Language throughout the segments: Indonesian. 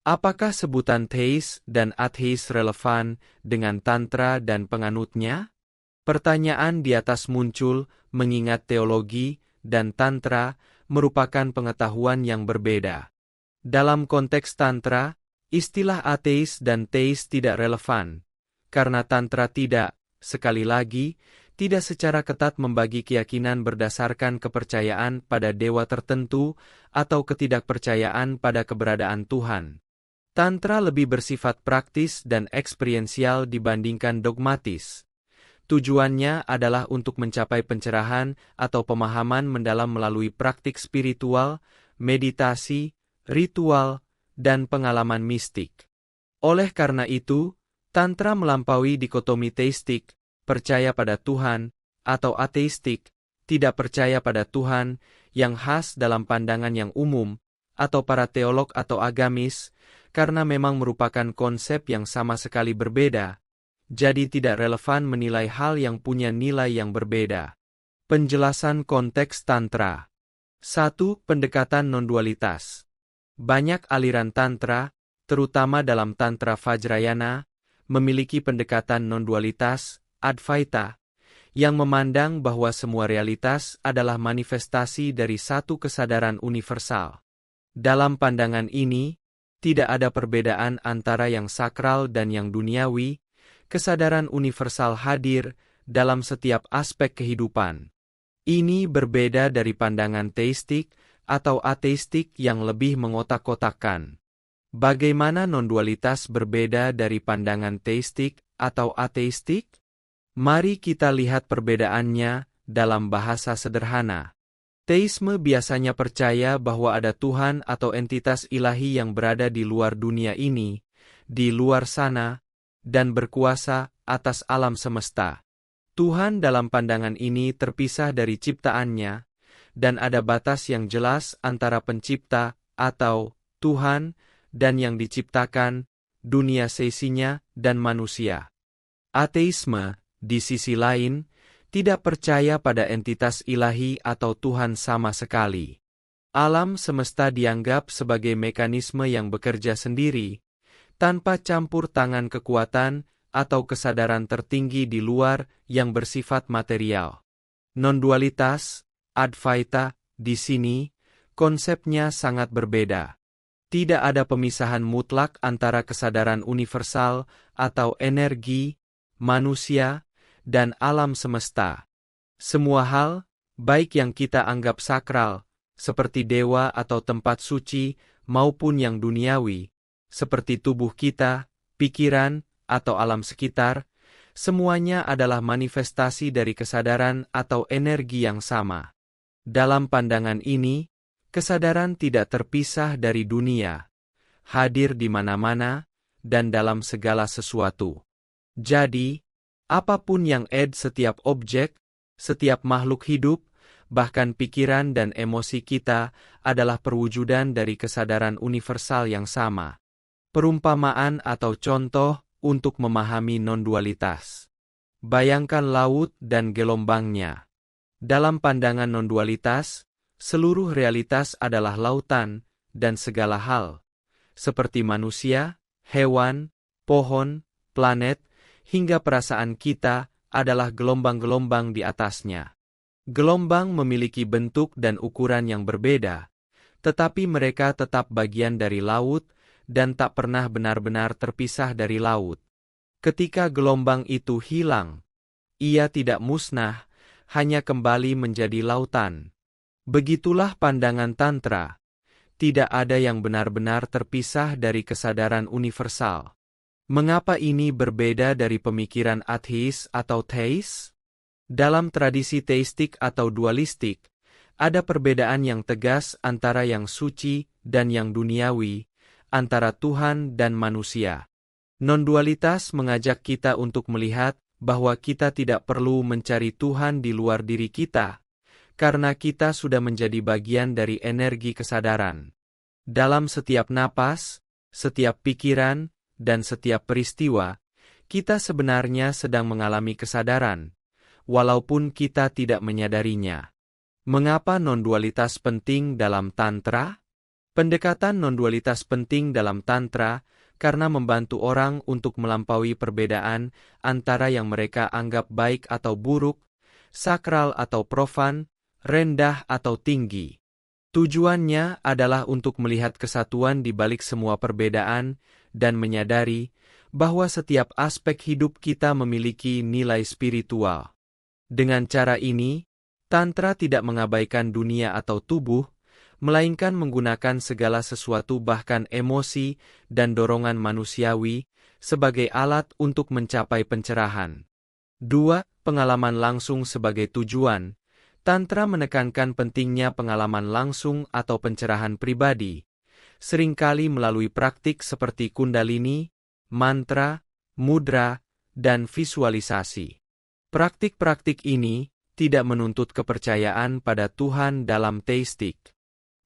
Apakah sebutan teis dan ateis relevan dengan Tantra dan penganutnya? Pertanyaan di atas muncul mengingat teologi dan Tantra merupakan pengetahuan yang berbeda. Dalam konteks Tantra, istilah ateis dan teis tidak relevan, karena Tantra tidak, sekali lagi, tidak secara ketat membagi keyakinan berdasarkan kepercayaan pada dewa tertentu atau ketidakpercayaan pada keberadaan Tuhan. Tantra lebih bersifat praktis dan eksperiensial dibandingkan dogmatis. Tujuannya adalah untuk mencapai pencerahan atau pemahaman mendalam melalui praktik spiritual, meditasi, ritual, dan pengalaman mistik. Oleh karena itu, Tantra melampaui dikotomi teistik, percaya pada Tuhan, atau ateistik, tidak percaya pada Tuhan, yang khas dalam pandangan yang umum, atau para teolog atau agamis, karena memang merupakan konsep yang sama sekali berbeda, jadi tidak relevan menilai hal yang punya nilai yang berbeda. Penjelasan konteks Tantra. 1. Pendekatan non-dualitas. Banyak aliran Tantra, terutama dalam Tantra Vajrayana, memiliki pendekatan non-dualitas, Advaita, yang memandang bahwa semua realitas adalah manifestasi dari satu kesadaran universal. Dalam pandangan ini, tidak ada perbedaan antara yang sakral dan yang duniawi. Kesadaran universal hadir dalam setiap aspek kehidupan. Ini berbeda dari pandangan teistik atau ateistik yang lebih mengotak-kotakkan. Bagaimana non-dualitas berbeda dari pandangan teistik atau ateistik? Mari kita lihat perbedaannya dalam bahasa sederhana. Teisme biasanya percaya bahwa ada Tuhan atau entitas ilahi yang berada di luar dunia ini, di luar sana, dan berkuasa atas alam semesta. Tuhan dalam pandangan ini terpisah dari ciptaannya, dan ada batas yang jelas antara pencipta atau Tuhan dan yang diciptakan, dunia sesinya dan manusia. Ateisme, di sisi lain, tidak percaya pada entitas ilahi atau Tuhan sama sekali. Alam semesta dianggap sebagai mekanisme yang bekerja sendiri, tanpa campur tangan kekuatan atau kesadaran tertinggi di luar yang bersifat material. Non-dualitas, Advaita, di sini, konsepnya sangat berbeda. Tidak ada pemisahan mutlak antara kesadaran universal atau energi, manusia, dan alam semesta. Semua hal, baik yang kita anggap sakral, seperti dewa atau tempat suci, maupun yang duniawi, seperti tubuh kita, pikiran, atau alam sekitar, semuanya adalah manifestasi dari kesadaran atau energi yang sama. Dalam pandangan ini, kesadaran tidak terpisah dari dunia, hadir di mana-mana, dan dalam segala sesuatu. Jadi, apapun yang setiap objek, setiap makhluk hidup, bahkan pikiran dan emosi kita adalah perwujudan dari kesadaran universal yang sama. Perumpamaan atau contoh untuk memahami non-dualitas. Bayangkan laut dan gelombangnya. Dalam pandangan non-dualitas, seluruh realitas adalah lautan dan segala hal, seperti manusia, hewan, pohon, planet, hingga perasaan kita adalah gelombang-gelombang di atasnya. Gelombang memiliki bentuk dan ukuran yang berbeda, tetapi mereka tetap bagian dari laut dan tak pernah benar-benar terpisah dari laut. Ketika gelombang itu hilang, ia tidak musnah, hanya kembali menjadi lautan. Begitulah pandangan Tantra. Tidak ada yang benar-benar terpisah dari kesadaran universal. Mengapa ini berbeda dari pemikiran ateis atau teis? Dalam tradisi teistik atau dualistik, ada perbedaan yang tegas antara yang suci dan yang duniawi, antara Tuhan dan manusia. Non-dualitas mengajak kita untuk melihat bahwa kita tidak perlu mencari Tuhan di luar diri kita, karena kita sudah menjadi bagian dari energi kesadaran. Dalam setiap napas, setiap pikiran, dan setiap peristiwa, kita sebenarnya sedang mengalami kesadaran, walaupun kita tidak menyadarinya. Mengapa non-dualitas penting dalam Tantra? Pendekatan non-dualitas penting dalam Tantra karena membantu orang untuk melampaui perbedaan antara yang mereka anggap baik atau buruk, sakral atau profan, rendah atau tinggi. Tujuannya adalah untuk melihat kesatuan di balik semua perbedaan dan menyadari bahwa setiap aspek hidup kita memiliki nilai spiritual. Dengan cara ini, Tantra tidak mengabaikan dunia atau tubuh, melainkan menggunakan segala sesuatu bahkan emosi dan dorongan manusiawi sebagai alat untuk mencapai pencerahan. 2. Pengalaman langsung sebagai tujuan. Tantra menekankan pentingnya pengalaman langsung atau pencerahan pribadi, seringkali melalui praktik seperti kundalini, mantra, mudra, dan visualisasi. Praktik-praktik ini tidak menuntut kepercayaan pada Tuhan dalam teistik.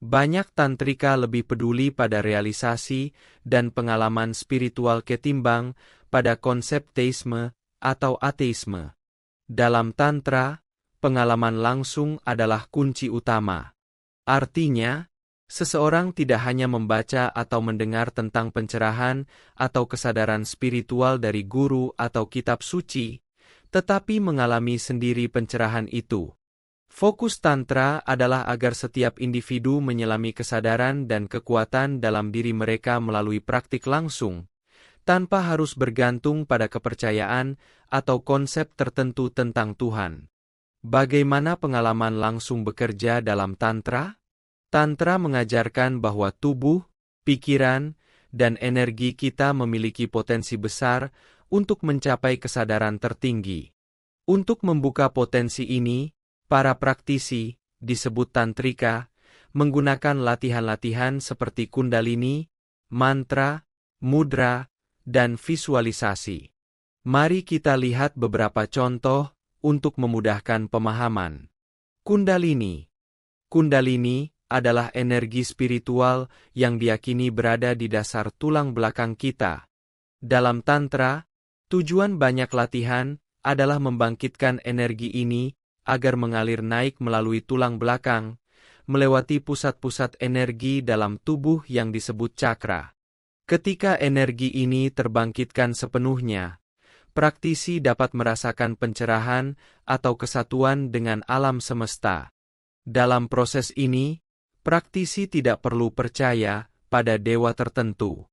Banyak tantrika lebih peduli pada realisasi dan pengalaman spiritual ketimbang pada konsep teisme atau ateisme. Dalam Tantra, pengalaman langsung adalah kunci utama. Artinya, seseorang tidak hanya membaca atau mendengar tentang pencerahan atau kesadaran spiritual dari guru atau kitab suci, tetapi mengalami sendiri pencerahan itu. Fokus Tantra adalah agar setiap individu menyelami kesadaran dan kekuatan dalam diri mereka melalui praktik langsung, tanpa harus bergantung pada kepercayaan atau konsep tertentu tentang Tuhan. Bagaimana pengalaman langsung bekerja dalam Tantra? Tantra mengajarkan bahwa tubuh, pikiran, dan energi kita memiliki potensi besar untuk mencapai kesadaran tertinggi. Untuk membuka potensi ini, para praktisi, disebut tantrika, menggunakan latihan-latihan seperti kundalini, mantra, mudra, dan visualisasi. Mari kita lihat beberapa contoh untuk memudahkan pemahaman. Kundalini. Kundalini adalah energi spiritual yang diyakini berada di dasar tulang belakang kita. Dalam Tantra, tujuan banyak latihan adalah membangkitkan energi ini agar mengalir naik melalui tulang belakang, melewati pusat-pusat energi dalam tubuh yang disebut cakra. Ketika energi ini terbangkitkan sepenuhnya, praktisi dapat merasakan pencerahan atau kesatuan dengan alam semesta. Dalam proses ini, praktisi tidak perlu percaya pada dewa tertentu.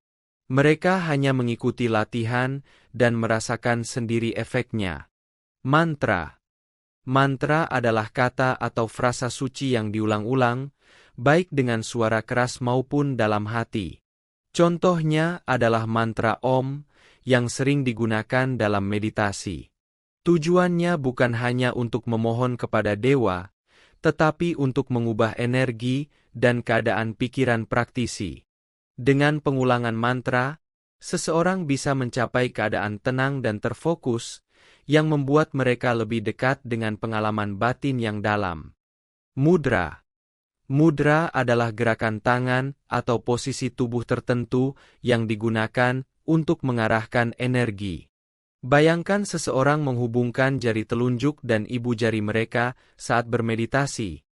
Mereka hanya mengikuti latihan dan merasakan sendiri efeknya. Mantra. Mantra adalah kata atau frasa suci yang diulang-ulang, baik dengan suara keras maupun dalam hati. Contohnya adalah mantra Om, yang sering digunakan dalam meditasi. Tujuannya bukan hanya untuk memohon kepada dewa, tetapi untuk mengubah energi dan keadaan pikiran praktisi. Dengan pengulangan mantra, seseorang bisa mencapai keadaan tenang dan terfokus, yang membuat mereka lebih dekat dengan pengalaman batin yang dalam. Mudra. Mudra adalah gerakan tangan atau posisi tubuh tertentu yang digunakan untuk mengarahkan energi. Bayangkan seseorang menghubungkan jari telunjuk dan ibu jari mereka saat bermeditasi.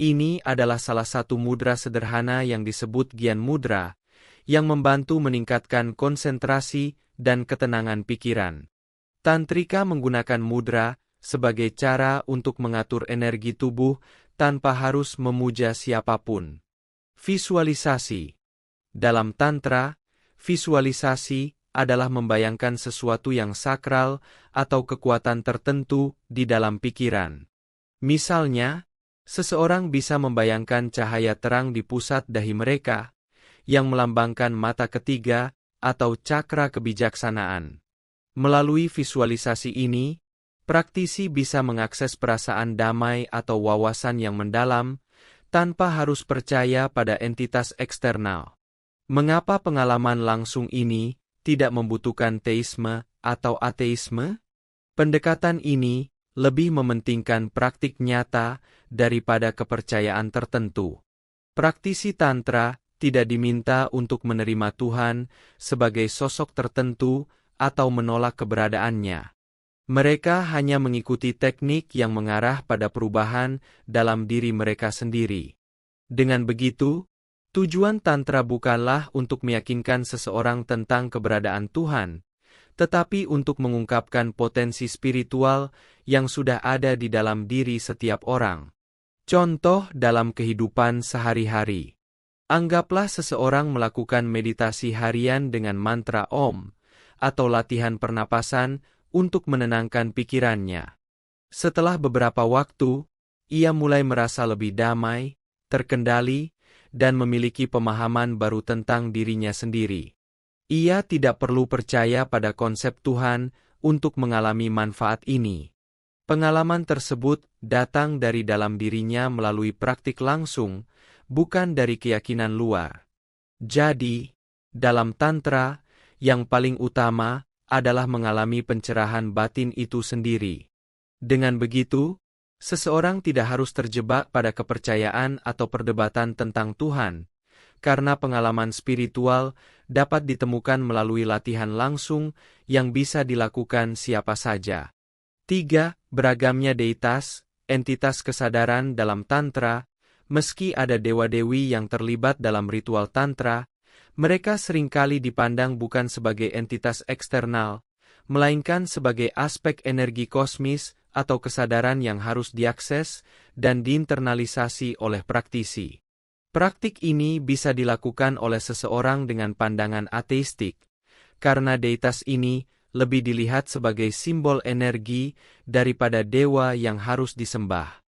Ini adalah salah satu mudra sederhana yang disebut Gyan Mudra, yang membantu meningkatkan konsentrasi dan ketenangan pikiran. Tantrika menggunakan mudra sebagai cara untuk mengatur energi tubuh tanpa harus memuja siapapun. Visualisasi. Dalam Tantra, visualisasi adalah membayangkan sesuatu yang sakral atau kekuatan tertentu di dalam pikiran. Misalnya, seseorang bisa membayangkan cahaya terang di pusat dahi mereka, yang melambangkan mata ketiga atau cakra kebijaksanaan. Melalui visualisasi ini, praktisi bisa mengakses perasaan damai atau wawasan yang mendalam, tanpa harus percaya pada entitas eksternal. Mengapa pengalaman langsung ini tidak membutuhkan teisme atau ateisme? Pendekatan ini lebih mementingkan praktik nyata daripada kepercayaan tertentu. Praktisi Tantra tidak diminta untuk menerima Tuhan sebagai sosok tertentu atau menolak keberadaannya. Mereka hanya mengikuti teknik yang mengarah pada perubahan dalam diri mereka sendiri. Dengan begitu, Tujuan Tantra bukanlah untuk meyakinkan seseorang tentang keberadaan Tuhan, tetapi untuk mengungkapkan potensi spiritual yang sudah ada di dalam diri setiap orang. Contoh dalam kehidupan sehari-hari. Anggaplah seseorang melakukan meditasi harian dengan mantra Om, atau latihan pernapasan untuk menenangkan pikirannya. Setelah beberapa waktu, ia mulai merasa lebih damai, terkendali, dan memiliki pemahaman baru tentang dirinya sendiri. Ia tidak perlu percaya pada konsep Tuhan untuk mengalami manfaat ini. Pengalaman tersebut datang dari dalam dirinya melalui praktik langsung, bukan dari keyakinan luar. Jadi, dalam Tantra, yang paling utama adalah mengalami pencerahan batin itu sendiri. Dengan begitu, seseorang tidak harus terjebak pada kepercayaan atau perdebatan tentang Tuhan, karena pengalaman spiritual dapat ditemukan melalui latihan langsung yang bisa dilakukan siapa saja. 3. Beragamnya deitas, entitas kesadaran dalam Tantra. Meski ada dewa-dewi yang terlibat dalam ritual Tantra, mereka seringkali dipandang bukan sebagai entitas eksternal, melainkan sebagai aspek energi kosmis atau kesadaran yang harus diakses dan diinternalisasi oleh praktisi. Praktik ini bisa dilakukan oleh seseorang dengan pandangan ateistik, karena deitas ini lebih dilihat sebagai simbol energi daripada dewa yang harus disembah.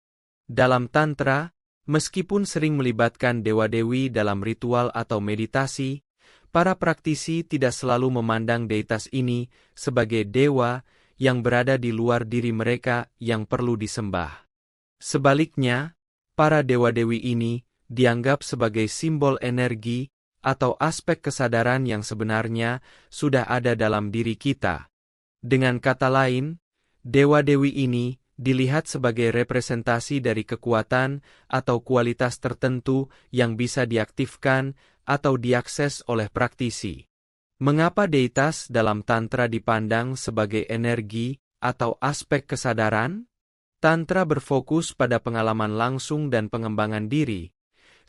Dalam Tantra, meskipun sering melibatkan dewa-dewi dalam ritual atau meditasi, para praktisi tidak selalu memandang deitas ini sebagai dewa yang berada di luar diri mereka yang perlu disembah. Sebaliknya, para dewa-dewi ini dianggap sebagai simbol energi atau aspek kesadaran yang sebenarnya sudah ada dalam diri kita. Dengan kata lain, dewa-dewi ini dilihat sebagai representasi dari kekuatan atau kualitas tertentu yang bisa diaktifkan atau diakses oleh praktisi. Mengapa deitas dalam Tantra dipandang sebagai energi atau aspek kesadaran? Tantra berfokus pada pengalaman langsung dan pengembangan diri,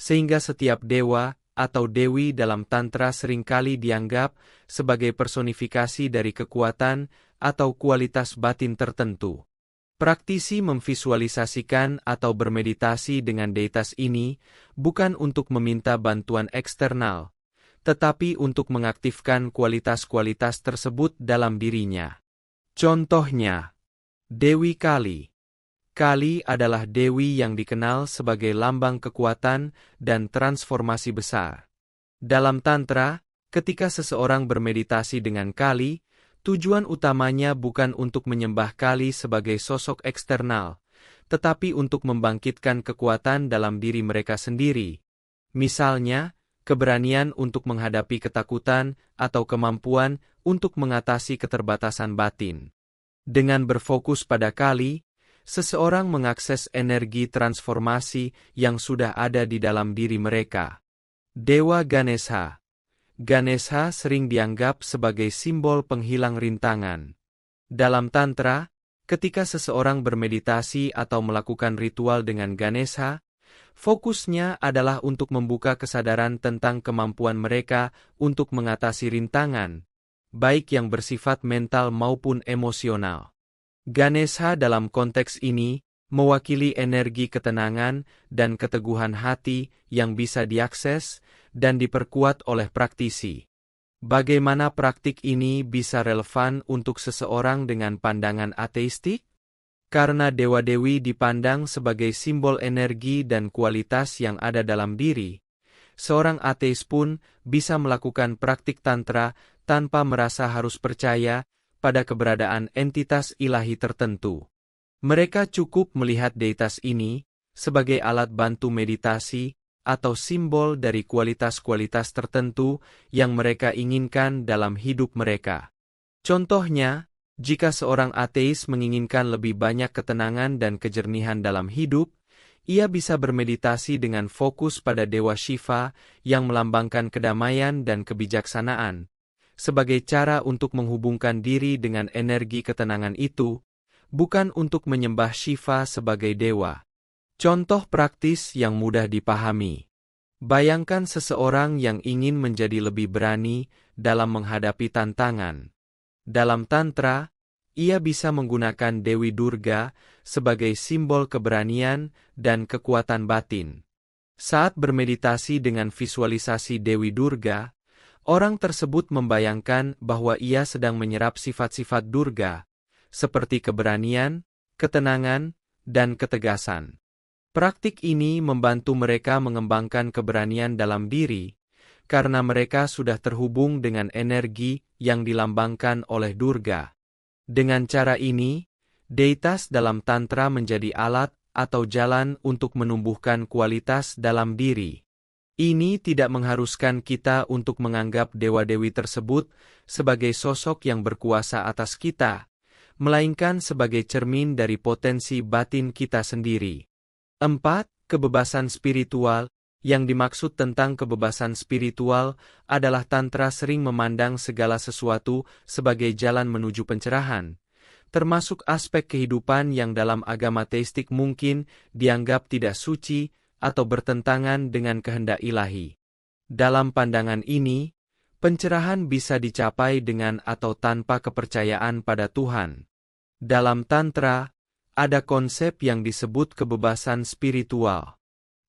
sehingga setiap dewa atau dewi dalam Tantra seringkali dianggap sebagai personifikasi dari kekuatan atau kualitas batin tertentu. Praktisi memvisualisasikan atau bermeditasi dengan deitas ini bukan untuk meminta bantuan eksternal, tetapi untuk mengaktifkan kualitas-kualitas tersebut dalam dirinya. Contohnya, Dewi Kali. Kali adalah dewi yang dikenal sebagai lambang kekuatan dan transformasi besar. Dalam Tantra, ketika seseorang bermeditasi dengan Kali, tujuan utamanya bukan untuk menyembah Kali sebagai sosok eksternal, tetapi untuk membangkitkan kekuatan dalam diri mereka sendiri. Misalnya, keberanian untuk menghadapi ketakutan atau kemampuan untuk mengatasi keterbatasan batin. Dengan berfokus pada Kali, seseorang mengakses energi transformasi yang sudah ada di dalam diri mereka. Dewa Ganesha. Ganesha sering dianggap sebagai simbol penghilang rintangan. Dalam Tantra, ketika seseorang bermeditasi atau melakukan ritual dengan Ganesha, fokusnya adalah untuk membuka kesadaran tentang kemampuan mereka untuk mengatasi rintangan, baik yang bersifat mental maupun emosional. Ganesha dalam konteks ini mewakili energi ketenangan dan keteguhan hati yang bisa diakses dan diperkuat oleh praktisi. Bagaimana praktik ini bisa relevan untuk seseorang dengan pandangan ateistik? Karena dewa-dewi dipandang sebagai simbol energi dan kualitas yang ada dalam diri, seorang ateis pun bisa melakukan praktik Tantra tanpa merasa harus percaya pada keberadaan entitas ilahi tertentu. Mereka cukup melihat deitas ini sebagai alat bantu meditasi atau simbol dari kualitas-kualitas tertentu yang mereka inginkan dalam hidup mereka. Contohnya, jika seorang ateis menginginkan lebih banyak ketenangan dan kejernihan dalam hidup, ia bisa bermeditasi dengan fokus pada Dewa Shiva yang melambangkan kedamaian dan kebijaksanaan, sebagai cara untuk menghubungkan diri dengan energi ketenangan itu, bukan untuk menyembah Shiva sebagai dewa. Contoh praktis yang mudah dipahami. Bayangkan seseorang yang ingin menjadi lebih berani dalam menghadapi tantangan. Dalam Tantra, ia bisa menggunakan Dewi Durga sebagai simbol keberanian dan kekuatan batin. Saat bermeditasi dengan visualisasi Dewi Durga, orang tersebut membayangkan bahwa ia sedang menyerap sifat-sifat Durga, seperti keberanian, ketenangan, dan ketegasan. Praktik ini membantu mereka mengembangkan keberanian dalam diri, karena mereka sudah terhubung dengan energi yang dilambangkan oleh Durga. Dengan cara ini, deitas dalam Tantra menjadi alat atau jalan untuk menumbuhkan kualitas dalam diri. Ini tidak mengharuskan kita untuk menganggap dewa-dewi tersebut sebagai sosok yang berkuasa atas kita, melainkan sebagai cermin dari potensi batin kita sendiri. 4. Kebebasan spiritual. Yang dimaksud tentang kebebasan spiritual adalah Tantra sering memandang segala sesuatu sebagai jalan menuju pencerahan, termasuk aspek kehidupan yang dalam agama teistik mungkin dianggap tidak suci atau bertentangan dengan kehendak ilahi. Dalam pandangan ini, pencerahan bisa dicapai dengan atau tanpa kepercayaan pada Tuhan. Dalam Tantra, ada konsep yang disebut kebebasan spiritual.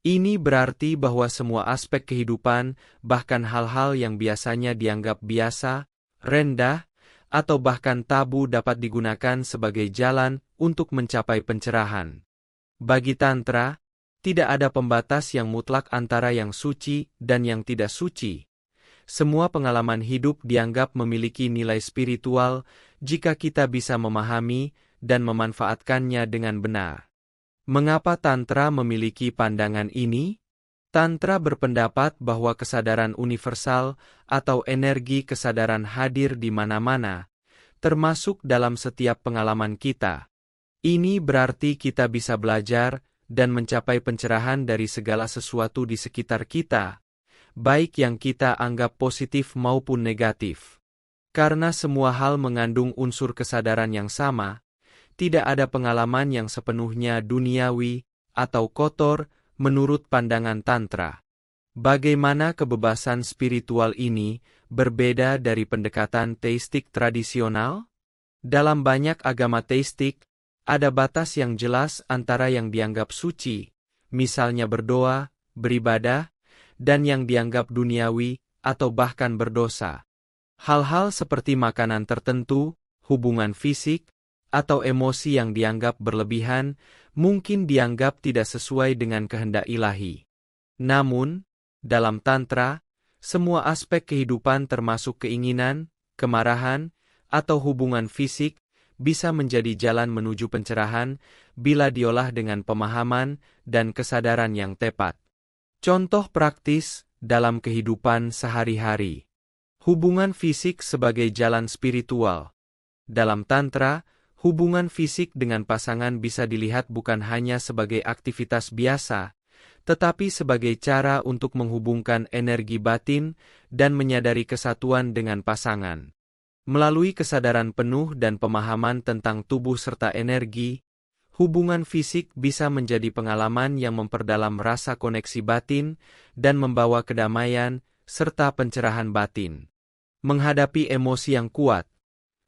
Ini berarti bahwa semua aspek kehidupan, bahkan hal-hal yang biasanya dianggap biasa, rendah, atau bahkan tabu dapat digunakan sebagai jalan untuk mencapai pencerahan. Bagi Tantra, tidak ada pembatas yang mutlak antara yang suci dan yang tidak suci. Semua pengalaman hidup dianggap memiliki nilai spiritual jika kita bisa memahami dan memanfaatkannya dengan benar. Mengapa Tantra memiliki pandangan ini? Tantra berpendapat bahwa kesadaran universal atau energi kesadaran hadir di mana-mana, termasuk dalam setiap pengalaman kita. Ini berarti kita bisa belajar dan mencapai pencerahan dari segala sesuatu di sekitar kita, baik yang kita anggap positif maupun negatif. Karena semua hal mengandung unsur kesadaran yang sama, tidak ada pengalaman yang sepenuhnya duniawi atau kotor menurut pandangan Tantra. Bagaimana kebebasan spiritual ini berbeda dari pendekatan teistik tradisional? Dalam banyak agama teistik, ada batas yang jelas antara yang dianggap suci, misalnya berdoa, beribadah, dan yang dianggap duniawi atau bahkan berdosa. Hal-hal seperti makanan tertentu, hubungan fisik, atau emosi yang dianggap berlebihan, mungkin dianggap tidak sesuai dengan kehendak ilahi. Namun, dalam Tantra, semua aspek kehidupan termasuk keinginan, kemarahan, atau hubungan fisik, bisa menjadi jalan menuju pencerahan bila diolah dengan pemahaman dan kesadaran yang tepat. Contoh praktis dalam kehidupan sehari-hari. Hubungan fisik sebagai jalan spiritual. Dalam Tantra, hubungan fisik dengan pasangan bisa dilihat bukan hanya sebagai aktivitas biasa, tetapi sebagai cara untuk menghubungkan energi batin dan menyadari kesatuan dengan pasangan. Melalui kesadaran penuh dan pemahaman tentang tubuh serta energi, hubungan fisik bisa menjadi pengalaman yang memperdalam rasa koneksi batin dan membawa kedamaian serta pencerahan batin. Menghadapi emosi yang kuat.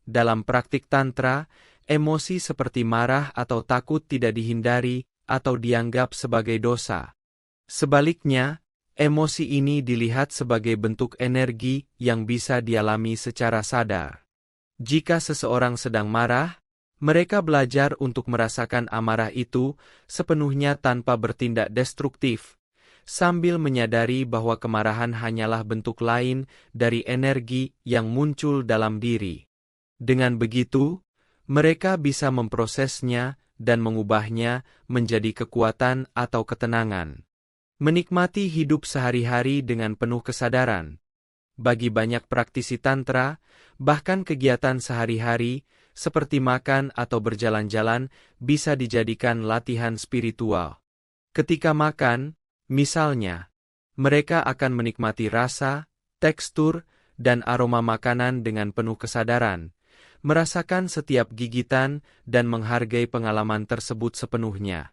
Dalam praktik Tantra, emosi seperti marah atau takut tidak dihindari atau dianggap sebagai dosa. Sebaliknya, emosi ini dilihat sebagai bentuk energi yang bisa dialami secara sadar. Jika seseorang sedang marah, mereka belajar untuk merasakan amarah itu sepenuhnya tanpa bertindak destruktif, sambil menyadari bahwa kemarahan hanyalah bentuk lain dari energi yang muncul dalam diri. Dengan begitu, mereka bisa memprosesnya dan mengubahnya menjadi kekuatan atau ketenangan. Menikmati hidup sehari-hari dengan penuh kesadaran. Bagi banyak praktisi Tantra, bahkan kegiatan sehari-hari, seperti makan atau berjalan-jalan, bisa dijadikan latihan spiritual. Ketika makan, misalnya, mereka akan menikmati rasa, tekstur, dan aroma makanan dengan penuh kesadaran, merasakan setiap gigitan dan menghargai pengalaman tersebut sepenuhnya.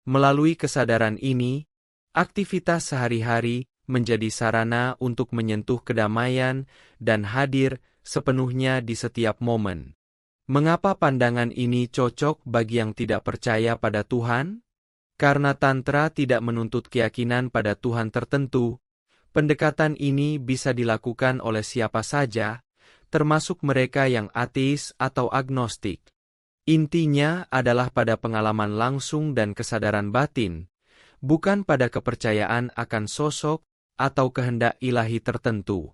Melalui kesadaran ini, aktivitas sehari-hari menjadi sarana untuk menyentuh kedamaian dan hadir sepenuhnya di setiap momen. Mengapa pandangan ini cocok bagi yang tidak percaya pada Tuhan? Karena Tantra tidak menuntut keyakinan pada Tuhan tertentu, pendekatan ini bisa dilakukan oleh siapa saja, termasuk mereka yang ateis atau agnostik. Intinya adalah pada pengalaman langsung dan kesadaran batin, bukan pada kepercayaan akan sosok atau kehendak ilahi tertentu.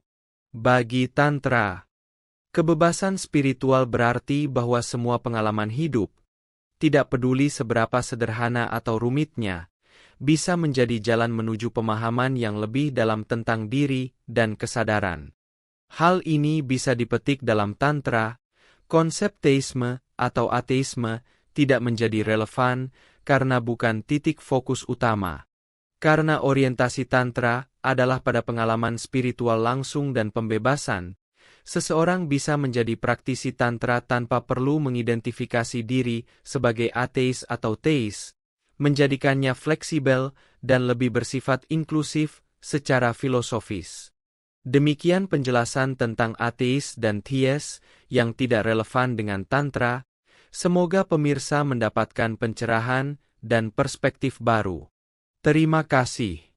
Bagi Tantra, kebebasan spiritual berarti bahwa semua pengalaman hidup, tidak peduli seberapa sederhana atau rumitnya, bisa menjadi jalan menuju pemahaman yang lebih dalam tentang diri dan kesadaran. Hal ini bisa dipetik dalam Tantra. Konsep teisme atau ateisme tidak menjadi relevan karena bukan titik fokus utama. Karena orientasi Tantra adalah pada pengalaman spiritual langsung dan pembebasan, seseorang bisa menjadi praktisi Tantra tanpa perlu mengidentifikasi diri sebagai ateis atau teis, menjadikannya fleksibel dan lebih bersifat inklusif secara filosofis. Demikian penjelasan tentang ateis dan theis yang tidak relevan dengan Tantra. Semoga pemirsa mendapatkan pencerahan dan perspektif baru. Terima kasih.